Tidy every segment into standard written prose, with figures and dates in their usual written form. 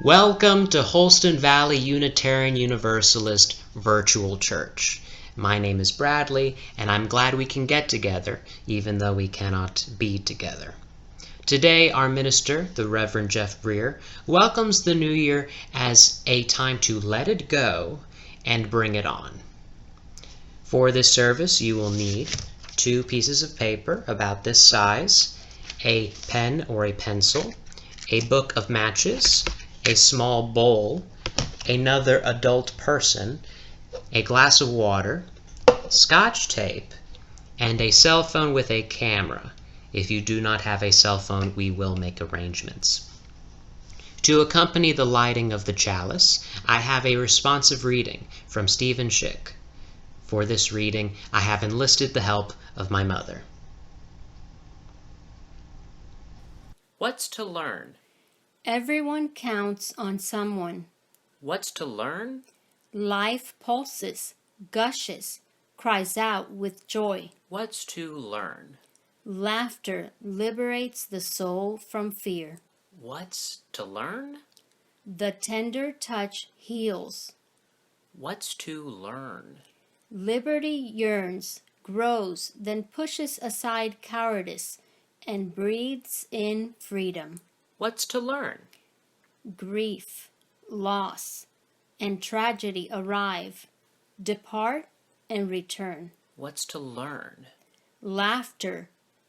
Welcome to Holston Valley Unitarian Universalist Virtual Church. My name is Bradley, and I'm glad we can get together, even though we cannot be together. Today, our minister, the Reverend Jeff Briere, welcomes the new year as a time to let it go and bring it on. For this service, you will need 2 pieces of paper about this size, a pen or a pencil, a book of matches, a small bowl, another adult person, a glass of water, Scotch tape, and a cell phone with a camera. If you do not have a cell phone, we will make arrangements. To accompany the lighting of the chalice, I have a responsive reading from Stephen Schick. For this reading, I have enlisted the help of my mother. What's to learn? Everyone counts on someone. What's to learn? Life pulses, gushes, cries out with joy. What's to learn? Laughter liberates the soul from fear. What's to learn? The tender touch heals. What's to learn? Liberty yearns, grows, then pushes aside cowardice and breathes in freedom. What's to learn? Grief, loss, and tragedy arrive, depart, and return. What's to learn? Laughter,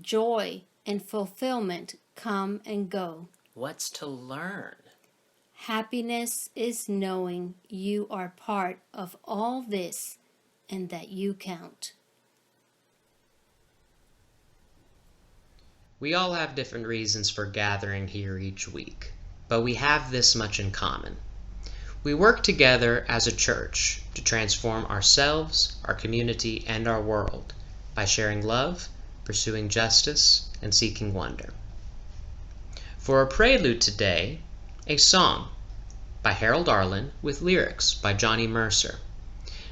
joy, and fulfillment come and go. What's to learn? Happiness is knowing you are part of all this and that you count. We all have different reasons for gathering here each week, but we have this much in common. We work together as a church to transform ourselves, our community, and our world by sharing love, pursuing justice, and seeking wonder. For a prelude today, a song by Harold Arlen with lyrics by Johnny Mercer.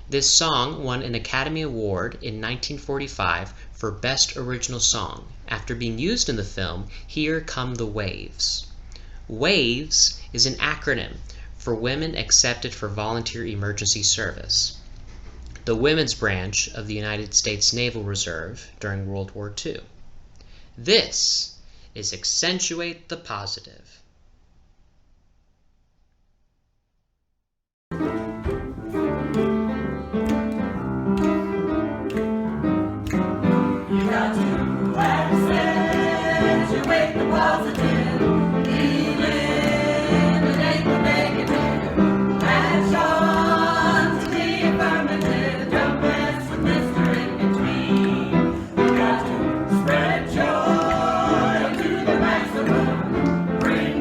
This song won an Academy Award in 1945 for Best Original Song after being used in the film Here Come the Waves. WAVES is an acronym for Women Accepted for Volunteer Emergency Service, the women's branch of the United States Naval Reserve during World War II. This is Accentuate the Positive. Bring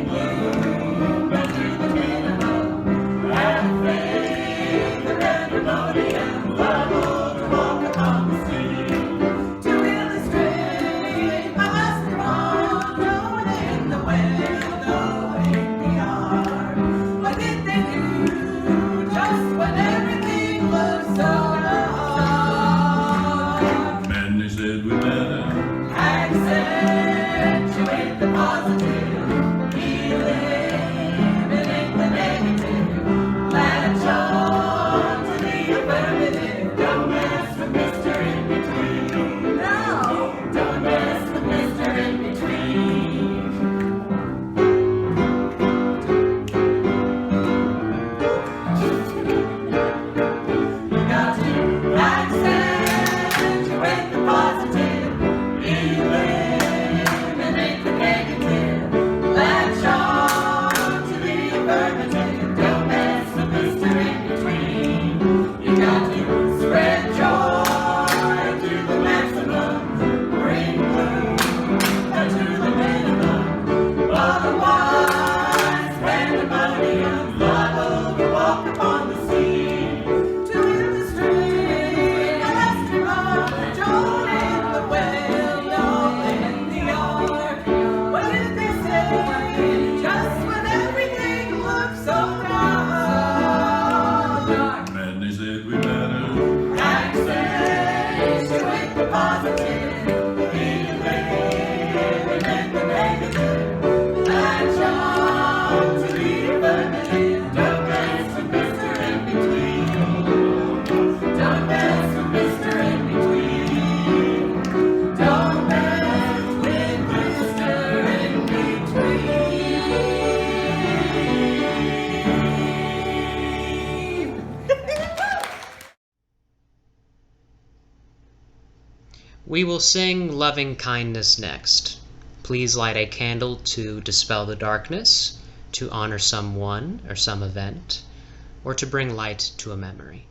We will sing Loving Kindness next. Please light a candle to dispel the darkness, to honor someone or some event, or to bring light to a memory.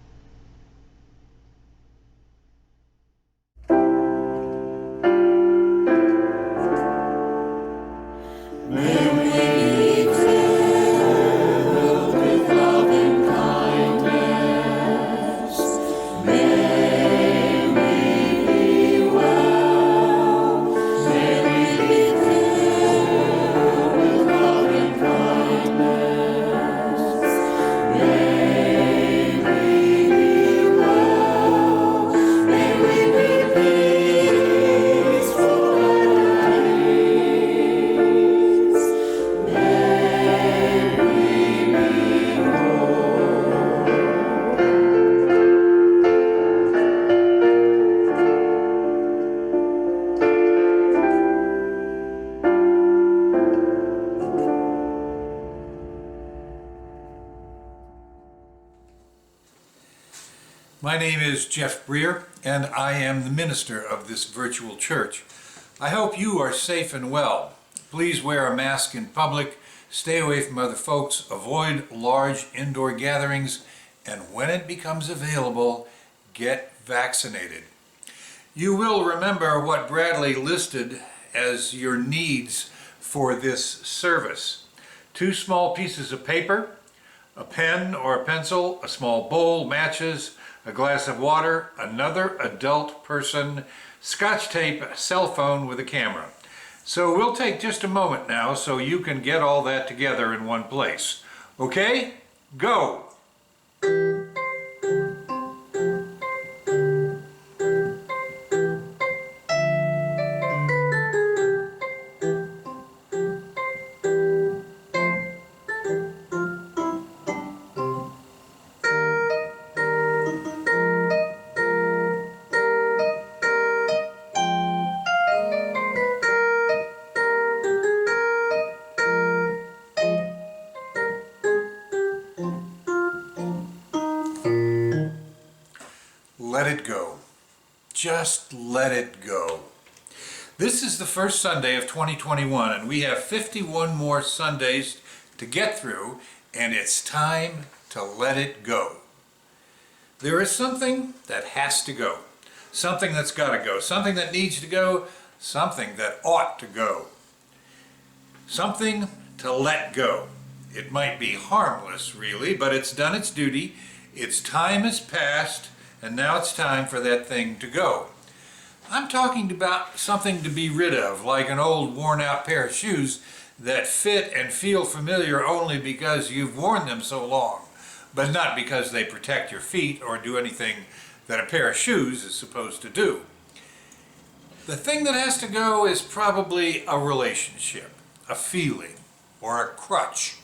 My name is Jeff Briere, and I am the minister of this virtual church. I hope you are safe and well. Please wear a mask in public, stay away from other folks, avoid large indoor gatherings, and when it becomes available, get vaccinated. You will remember what Bradley listed as your needs for this service. 2 small pieces of paper, a pen or a pencil, a small bowl, matches, a glass of water, another adult person, scotch tape, a cell phone with a camera. So we'll take just a moment now so you can get all that together in one place. Okay? Go! Let it go. Just let it go. This is the first Sunday of 2021, and we have 51 more Sundays to get through, and it's time to let it go. There is something that has to go, something that's got to go, something that needs to go, something that ought to go, something to let go. It might be harmless, really, but it's done its duty. Its time has passed, and now it's time for that thing to go. I'm talking about something to be rid of, like an old worn-out pair of shoes that fit and feel familiar only because you've worn them so long, but not because they protect your feet or do anything that a pair of shoes is supposed to do. The thing that has to go is probably a relationship, a feeling, or a crutch.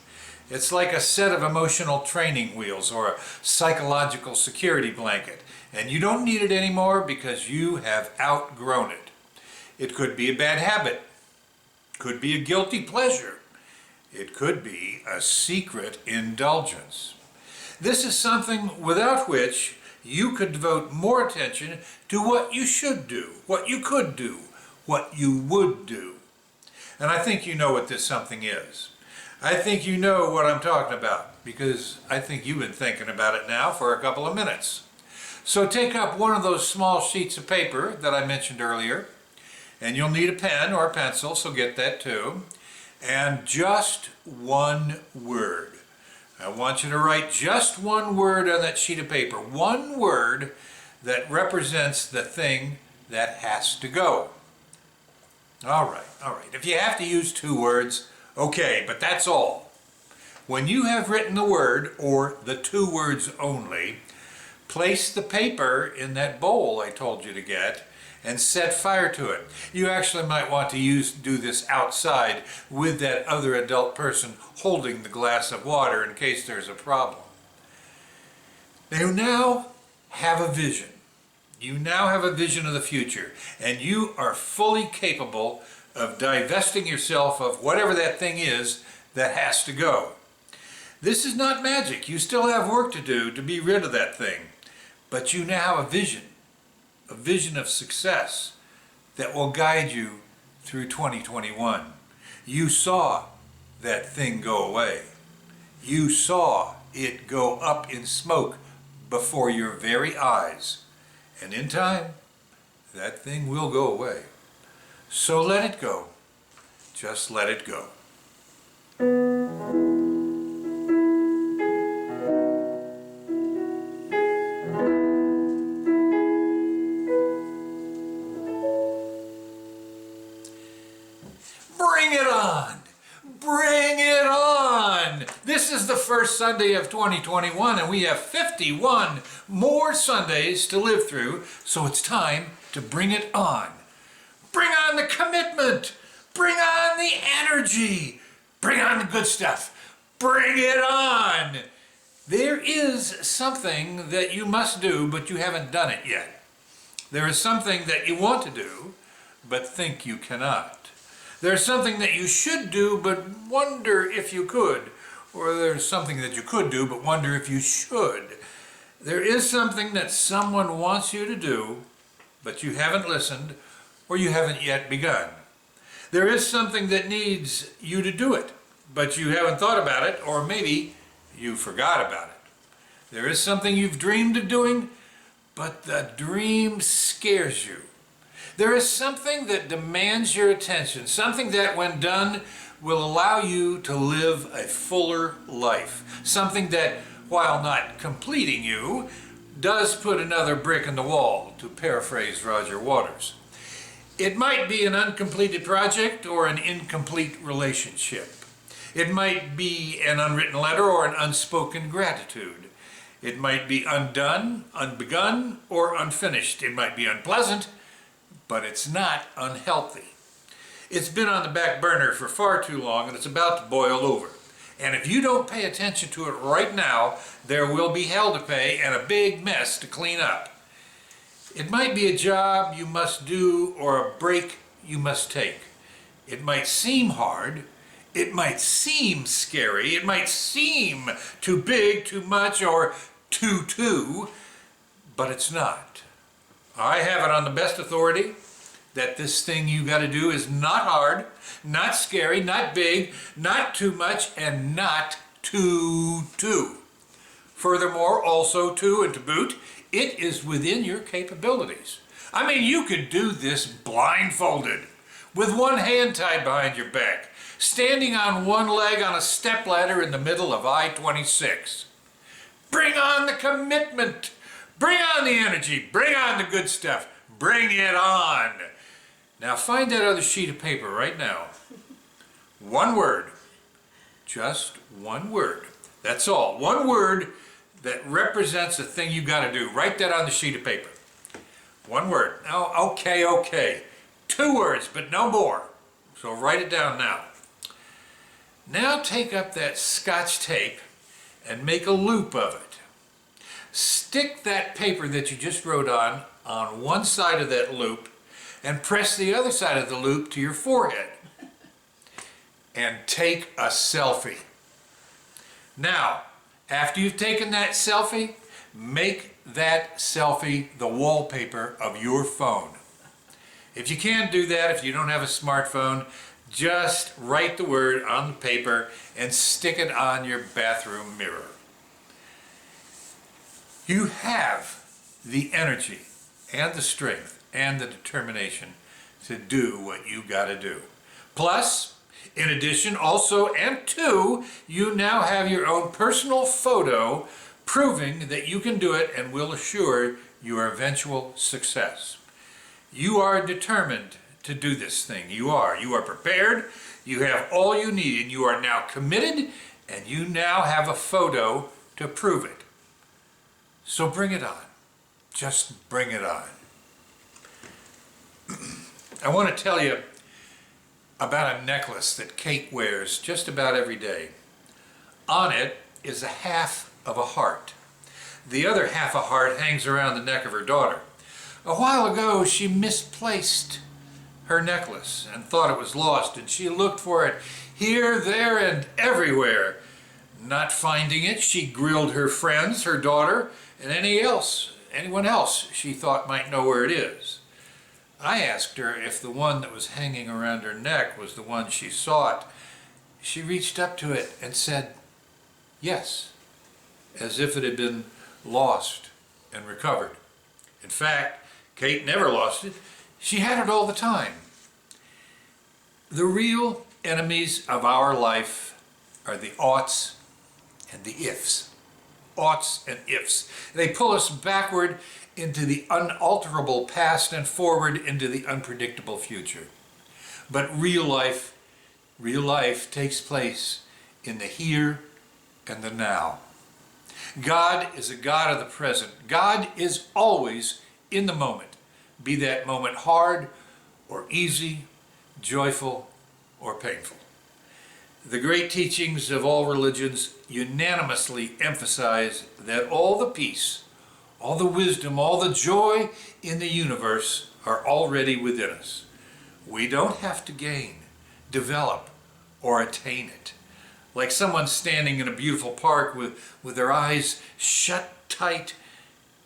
It's like a set of emotional training wheels or a psychological security blanket, and you don't need it anymore because you have outgrown it. It could be a bad habit, could be a guilty pleasure, it could be a secret indulgence. This is something without which you could devote more attention to what you should do, what you could do, what you would do. And I think you know what this something is. I think you know what I'm talking about, because I think you've been thinking about it now for a couple of minutes. So take up one of those small sheets of paper that I mentioned earlier, and you'll need a pen or a pencil, so get that too, and just one word. I want you to write just one word on that sheet of paper, one word that represents the thing that has to go. All right. If you have to use 2 words, okay, but that's all. When you have written the word, or the 2 words only, place the paper in that bowl I told you to get and set fire to it. You actually might want to do this outside with that other adult person holding the glass of water in case there's a problem. You now have a vision. You now have a vision of the future, and you are fully capable of divesting yourself of whatever that thing is that has to go. This is not magic. You still have work to do to be rid of that thing. But you now have a vision of success, that will guide you through 2021. You saw that thing go away. You saw it go up in smoke before your very eyes. And in time, that thing will go away. So let it go. Just let it go. Bring it on! Bring it on! This is the first Sunday of 2021, and we have 51 more Sundays to live through, so it's time to bring it on. Bring on the commitment! Bring on the energy! Bring on the good stuff! Bring it on! There is something that you must do, but you haven't done it yet. There is something that you want to do, but think you cannot. There's something that you should do, but wonder if you could. Or there's something that you could do, but wonder if you should. There is something that someone wants you to do, but you haven't listened, or you haven't yet begun. There is something that needs you to do it, but you haven't thought about it, or maybe you forgot about it. There is something you've dreamed of doing, but the dream scares you. There is something that demands your attention, something that when done will allow you to live a fuller life, something that, while not completing you, does put another brick in the wall, to paraphrase Roger Waters. It might be an uncompleted project or an incomplete relationship. It might be an unwritten letter or an unspoken gratitude. It might be undone, unbegun, or unfinished. It might be unpleasant, but it's not unhealthy. It's been on the back burner for far too long, and it's about to boil over. And if you don't pay attention to it right now, there will be hell to pay and a big mess to clean up. It might be a job you must do or a break you must take. It might seem hard. It might seem scary. It might seem too big, too much, or too, but it's not. I have it on the best authority that this thing you got to do is not hard, not scary, not big, not too much, and not too. Furthermore, also too, and to boot, it is within your capabilities. I mean, you could do this blindfolded, with one hand tied behind your back, standing on one leg on a stepladder in the middle of I-26. Bring on the commitment. Bring on the energy. Bring on the good stuff. Bring it on. Now find that other sheet of paper right now. One word. Just one word. That's all. One word that represents the thing you got to do. Write that on the sheet of paper. One word. Oh, okay. 2 words, but no more. So write it down now. Now take up that Scotch tape and make a loop of it. Stick that paper that you just wrote on one side of that loop and press the other side of the loop to your forehead. And take a selfie. Now, after you've taken that selfie, make that selfie the wallpaper of your phone. If you can't do that, if you don't have a smartphone, just write the word on the paper and stick it on your bathroom mirror. You have the energy and the strength and the determination to do what you got to do. Plus, in addition, also, and two, you now have your own personal photo proving that you can do it and will assure your eventual success. You are determined to do this thing. You are prepared, you have all you need, and you are now committed, and you now have a photo to prove it. So bring it on. Just bring it on. I want to tell you about a necklace that Kate wears just about every day. On it is a half of a heart. The other half a heart hangs around the neck of her daughter. A while ago, she misplaced her necklace and thought it was lost, and she looked for it here, there, and everywhere. Not finding it, she grilled her friends, her daughter, and anyone else she thought might know where it is. I asked her if the one that was hanging around her neck was the one she sought. She reached up to it and said, yes, as if it had been lost and recovered. In fact, Kate never lost it. She had it all the time. The real enemies of our life are the oughts and the ifs. Oughts and ifs. They pull us backward into the unalterable past and forward into the unpredictable future. But real life takes place in the here and the now. God is a God of the present. God is always in the moment, be that moment hard or easy, joyful or painful. The great teachings of all religions unanimously emphasize that all the peace, all the wisdom, all the joy in the universe are already within us. We don't have to gain, develop, or attain it. Like someone standing in a beautiful park with their eyes shut tight,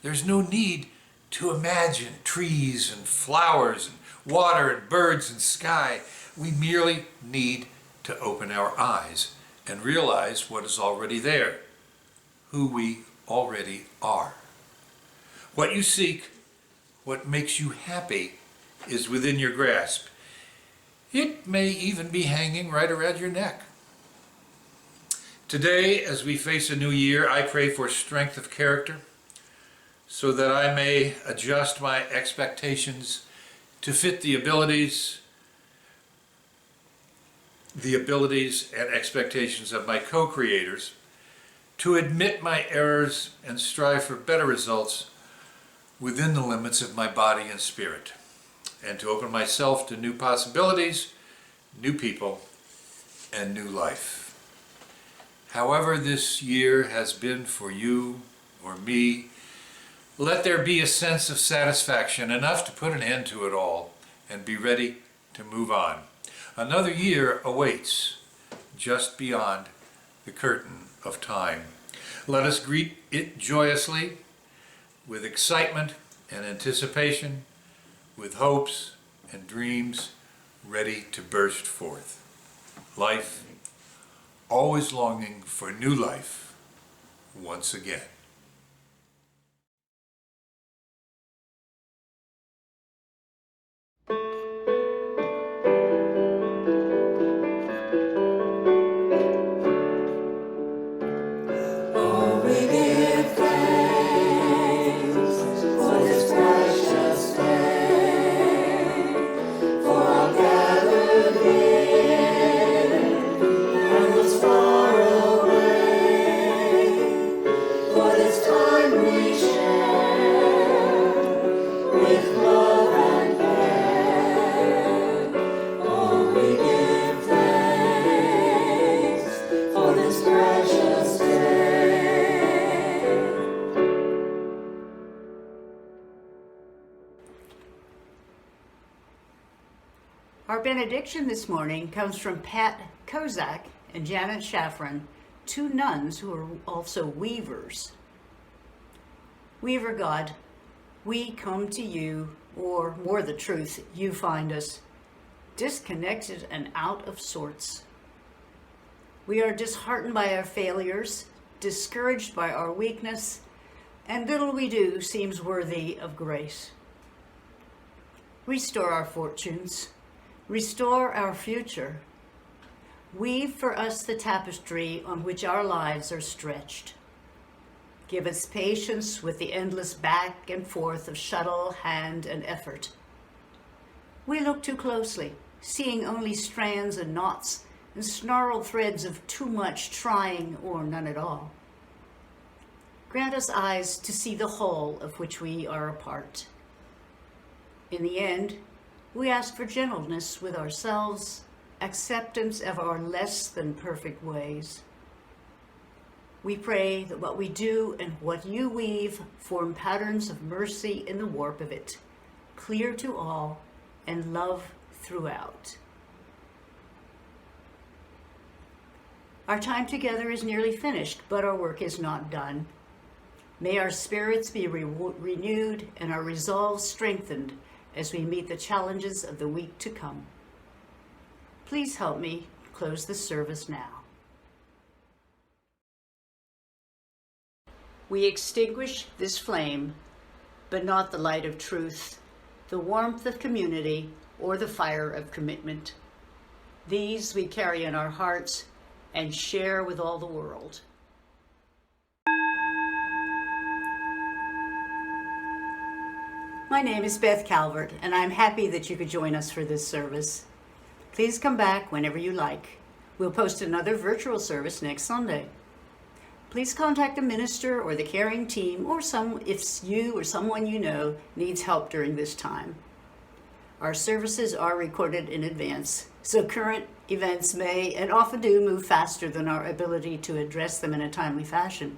there's no need to imagine trees and flowers and water and birds and sky. We merely need to open our eyes and realize what is already there, who we already are. What you seek, what makes you happy, is within your grasp. It may even be hanging right around your neck. Today, as we face a new year, I pray for strength of character so that I may adjust my expectations to fit the abilities and expectations of my co-creators, to admit my errors and strive for better results within the limits of my body and spirit, and to open myself to new possibilities, new people, and new life. However this year has been for you or me, let there be a sense of satisfaction, enough to put an end to it all and be ready to move on. Another year awaits just beyond the curtain of time. Let us greet it joyously, with excitement and anticipation, with hopes and dreams ready to burst forth. Life, always longing for new life once again. Our benediction this morning comes from Pat Kozak and Janet Shaffron, two nuns who are also weavers. Weaver God, we come to you, or more the truth, you find us, disconnected and out of sorts. We are disheartened by our failures, discouraged by our weakness, and little we do seems worthy of grace. Restore our fortunes. Restore our future. Weave for us the tapestry on which our lives are stretched. Give us patience with the endless back and forth of shuttle, hand, and effort. We look too closely, seeing only strands and knots and snarled threads of too much trying or none at all. Grant us eyes to see the whole of which we are a part. In the end, we ask for gentleness with ourselves, acceptance of our less than perfect ways. We pray that what we do and what you weave form patterns of mercy in the warp of it, clear to all and love throughout. Our time together is nearly finished, but our work is not done. May our spirits be renewed and our resolve strengthened as we meet the challenges of the week to come. Please help me close the service now. We extinguish this flame, but not the light of truth, the warmth of community, or the fire of commitment. These we carry in our hearts and share with all the world. My name is Beth Calvert, and I'm happy that you could join us for this service. Please come back whenever you like. We'll post another virtual service next Sunday. Please contact a minister or the caring team if you or someone you know needs help during this time. Our services are recorded in advance, so current events may and often do move faster than our ability to address them in a timely fashion.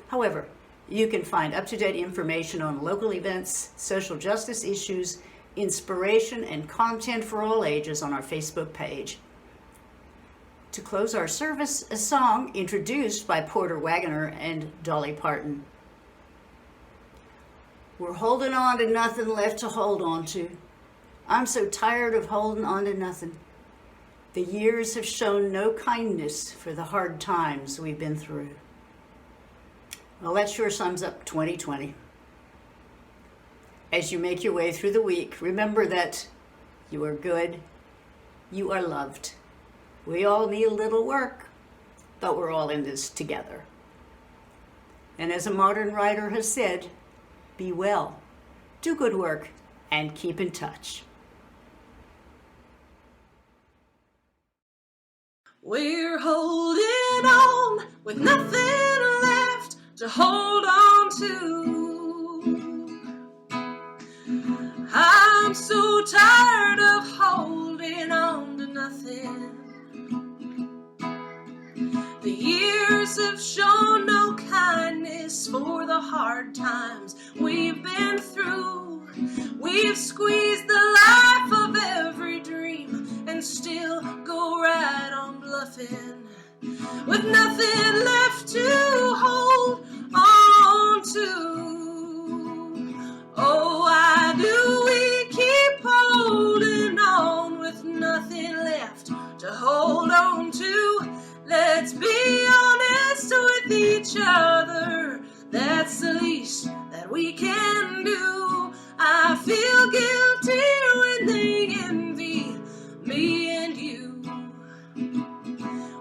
However, you can find up-to-date information on local events, social justice issues, inspiration, and content for all ages on our Facebook page. To close our service, a song introduced by Porter Wagoner and Dolly Parton. We're holding on to nothing left to hold on to. I'm so tired of holding on to nothing. The years have shown no kindness for the hard times we've been through. Well, that sure sums up 2020. As you make your way through the week, remember that you are good, you are loved. We all need a little work, but we're all in this together. And as a modern writer has said, be well, do good work, and keep in touch. We're holding on with nothing left to hold on to. I'm so tired of holding on to nothing. The years have shown no kindness for the hard times we've been through. We've squeezed the life of every dream and still go right on bluffing, with nothing left to hold on to. Oh, why do we keep holding on with nothing left to hold on to? Let's be honest with each other, that's the least that we can do. I feel guilty when they envy me and you.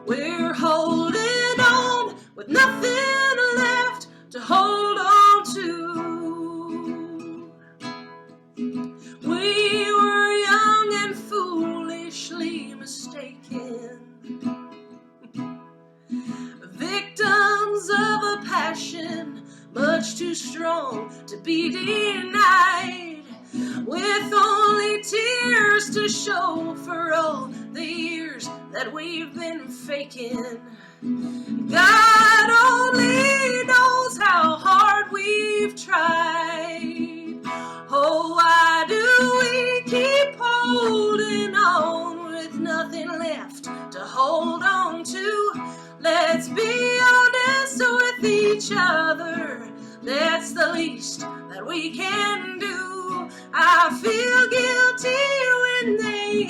We're holding on with nothing left to hold on to. We were young and foolishly mistaken, victims of a passion much too strong to be denied, with only tears to show for all the years that we've been faking. God only knows how hard we've tried. Oh, why do we keep holding on with nothing left to hold on to? Let's be honest with each other, that's the least that we can do. I feel guilty when they